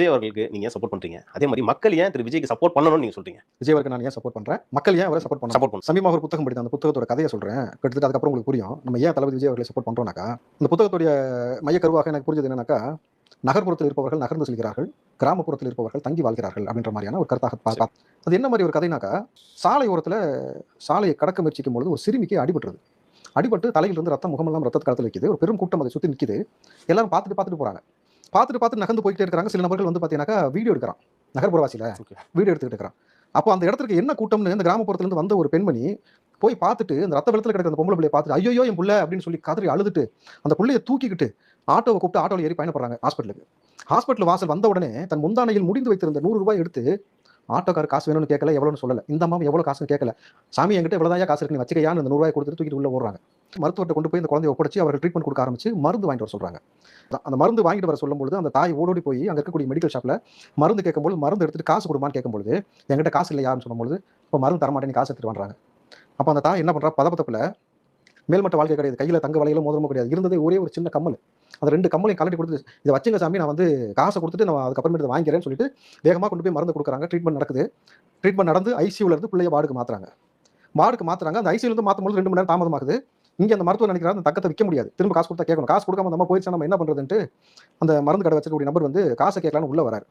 விஜய் அவர்களுக்கு நீங்க ஏன் சப்போர்ட் பண்றீங்க? அதே மாரி மக்கள் ஏன் திரு விஜய்க்கு சப்போர்ட் பண்ணணும்னு நீங்க சொல்றீங்க? விஜய் அவருக்கு நான் ஏன் சப்போர்ட் பண்றேன், மக்கள் ஏன் அவரை சப்போர்ட் பண்ணணும். சப்போர்ட் பண்ணணும். சமீபமா ஒரு புத்தகம் படித்தேன். அந்த புத்தகத்தோட கதையை சொல்றேன். கிட்டத்தட்ட அதுக்கப்புறம் உங்களுக்கு புரியும். நம்ம ஏன் தளபதி விஜய் அவர்களை சப்போர்ட் பண்றோம்னாக்கா, இந்த புத்தகத்துடைய மையக்கருவாக எனக்கு புரிஞ்சது என்னன்னாக்கா, நகர்ப்புறத்தில் இருப்பவர்கள் நகர்ந்து செல்கிறார்கள், கிராமப்புறத்தில் இருப்பவர்கள் தங்கி வாழ்கிறார்கள் அப்படின்ற மாதிரியான ஒரு கருத்தாக பார்த்தேன். அது என்ன மாதிரி ஒரு கதைனாக்கா, சாலை ஓரத்துல சாலையை கடக்க முயற்சிக்கும் பொழுது ஒரு சிறுமிக்கு அடிபட்டுருது. அடிபட்டு தலையிலிருந்து ரத்தம் முகமெல்லாம் ரத்தத்து களத்தில் வைக்குது. ஒரு பெரும் கூட்டம் அதை சுத்தி நிக்குது. எல்லாரும் பார்த்துட்டு போறாங்க. பார்த்துட்டு நகர்ந்து போயிட்டே இருக்காங்க. சில நபர்கள் வந்து பார்த்தீங்கன்னாக்கா வீடியோ எடுக்கிறான். நகர்ப்புறவாசியில வீடியோ எடுத்துக்கிட்டு இருக்கிறான். அப்போ அந்த இடத்துக்கு என்ன கூட்டம்னு இந்த கிராமப்புறத்துல இருந்து வந்த ஒரு பெண்மணி போய் பார்த்துட்டு அந்த ரத்த வெள்ளத்துல கிடக்கிற அந்த பொம்பளை பிள்ளையை பார்த்துட்டு ஐயோ என் புள்ள அப்படின்னு சொல்லி கதறி அழுதுட்டு அந்த புள்ளையை தூக்கிக்கிட்டு ஆட்டோவை கூப்பிட்டு ஆட்டோவில் ஏறி பயணப்படுறாங்க ஹாஸ்பிட்டலுக்கு. ஹாஸ்பிட்டல் வாசல் வந்த உடனே தன் முந்தானையில் முடிந்து வைத்திருந்த 100 ரூபாய் எடுத்து ஆட்டோக்கார காசு வேணும்னு கேட்கல, எவ்வளோன்னு சொல்லல. இந்த அம்மா எவ்வளோ காசுன்னு கேட்கல. சாமி என்கிட்ட இவ்வளோதான் காசு இருக்கு, நீ வச்சுக்கையான்னு அந்த 100 ரூபாய் கொடுத்துட்டு தூக்கிட்டு உள்ள ஓடுறாங்க. மருத்துவர்கிட்ட கொண்டு போய் இந்த குழந்தையை ஒப்படைச்சு அவர்கள் ட்ரீட்மெண்ட் கொடுக்க ஆரம்பிச்சு மருந்து வாங்கிட்டு வர சொல்றாங்க. அந்த மருந்து வாங்கிட்டு வர சொல்லும்போது அந்த தாய் ஓடோடி போய் அங்கே இருக்கக்கூடிய மெடிக்கல் ஷாப்ல மருந்து கேட்கும்போது மருந்து எடுத்துட்டு காசு கொடுமான்னு கேட்கும்போது என்கிட்ட காசு இல்லை யாருன்னு சொல்லும்போது இப்போ மருந்து தரமாட்டேன்னு காசு எடுத்துட்டு வர்றாங்க. அப்போ அந்த தாய் என்ன பண்றா, பதப்பத்தப்பில் மேல்மட்ட வாழ்க்கை கிடையாது, கையில தங்க வலையில மோதிரமும் கிடையாது, இருந்ததே ஒரே ஒரு சின்ன கம்மல். அந்த 2 கம்மலையும் கலட்டி கொடுத்து இதை வச்சுங்க சாமி, நான் வந்து காசை கொடுத்துட்டு நான் அதுக்கப்புறமேட்டு வாங்கிறேன்னு சொல்லிட்டு வேகமாக கொண்டு போய் மருந்து கொடுக்குறாங்க. ட்ரீட்மெண்ட் நடக்குது. ட்ரீட்மெண்ட் நடந்து ஐசியூல இருந்து பிள்ளைய வார்டுக்கு மாத்துறாங்க. அந்த ஐசியூல இருந்து மாத்தும்போது 2 மணி நேரம் தாமதமாகுது. இங்க அந்த மருத்துவர் நினைக்கிறாரு அந்த தக்கத்தை விற்க முடியாது, திரும்ப காசு கொடுத்தா கேட்கணும். காசு கொடுக்காம நம்ம போயிடுச்சா நம்ம என்ன பண்றதுன்ட்டு அந்த மருந்து கடை வச்சிருக்கக்கூடிய நபர் வந்து காசை கேட்கலான்னு உள்ள வராரு.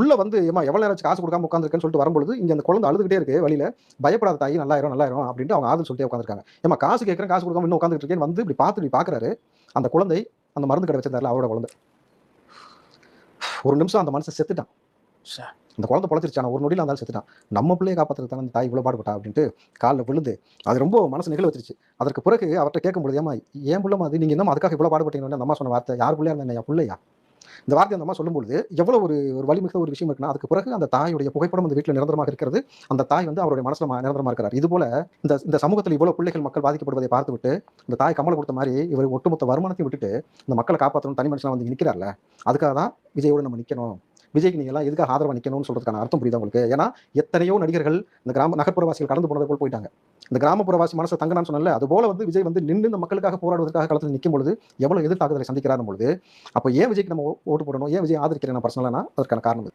உள்ள வந்து ஏமா எவ்வளவு நேரம் காசு கொடுக்காம உட்காந்துருக்கேன்னு சொல்லிட்டு வரும்பொழுது இங்க அந்த குழந்தை அழுதுகிட்டே இருக்கு வழியில. பயப்படாத தாயி, நல்லாயிரும் அப்படின்ட்டு அவங்க ஆறுதல் சொல்லிட்டே உட்காந்துருக்காங்க. ஏமா காசு கேட்கறேன், காசு கொடுக்காம இன்னும் உட்காந்துட்டு இருக்கேன் வந்து இப்படி பார்த்து இப்படி பாக்குறாரு. அந்த குழந்தை அந்த மருந்து கடை வச்சிருந்தாருல அவரோட குழந்தை. ஒரு நிமிஷம் அந்த மனுஷன் செத்துட்டான். அந்த குழந்தை பொழைச்சிருச்சான ஒரு நொடியில் அந்த செத்துட்டான். நம்ம பிள்ளையை காப்பாற்றுறதுக்கு அந்த தாய் இவ்வளோ பாடுபட்டா அப்படின்ட்டு காலில் விழுந்து அது ரொம்ப மனசு நிகழ வச்சிருச்சு. அதற்கு பிறகு அவர்கிட்ட கேட்கும்போது ஏமா ஏன் பிள்ளை அது நீங்க என்ன அதுக்காக இவ்வளோ பாடுபட்டீங்கன்னு அந்த அம்மா சொன்ன வார்த்தை, யார் பிள்ளையா இருந்தா என் பிள்ளையா, இந்த வார்த்தை அந்த அம்மா சொல்லும்போது எவ்வளவு ஒரு வலிமிக்க ஒரு விஷயம் இருக்குன்னா, அதுக்கு பிறகு அந்த தாயுடைய புகைப்படம் அந்த வீட்டில் நிரந்தரமாக இருக்கிறது. அந்த தாய் வந்து அவருடைய மனசுல நிரந்தரமா இருக்கிறார். இது போல இந்த சமூகத்தில் இவ்வளவு பிள்ளைகள் மக்கள் பாதிக்கப்படுவதை பார்த்துவிட்டு இந்த தாய் கமலை கொடுத்த மாதிரி இவர் ஒட்டுமொத்த வருமானத்தையும் விட்டுட்டு இந்த மக்களை காப்பாற்றணும் தனி மனுஷனா வந்து நிற்கிறார்ல, அதுக்காக தான் விஜயோட நம்ம நிற்கணும். விஜய்க்கு நீங்க எல்லாம் எதுக்காக ஆதரவா நிக்கணும்னு சொல்றதுக்கான அர்த்தம் புரியுதா உங்களுக்கு? ஏன்னா எத்தனையோ நடிகர்கள் இந்த நகர்ப்புறவாசிகள் கடந்து போனது போல் போயிட்டாங்க. இந்த கிராமப்புறவாசி மனசை தங்கனான்னு சொன்னல, அது போல வந்து விஜய் வந்து நின்று இந்த மக்களுக்காக போராடுவதற்காக களத்தில் நிற்கும் பொழுது எவ்வளவு எதிர்த்தாக்குதலை சந்திக்கிறார் பொழுது அப்போ ஏன் விஜய்க்கு நம்ம ஓட்டு போடணும், ஏன் விஜய் ஆதரிக்கிறேன் பர்சனலா, அதற்கான காரணம்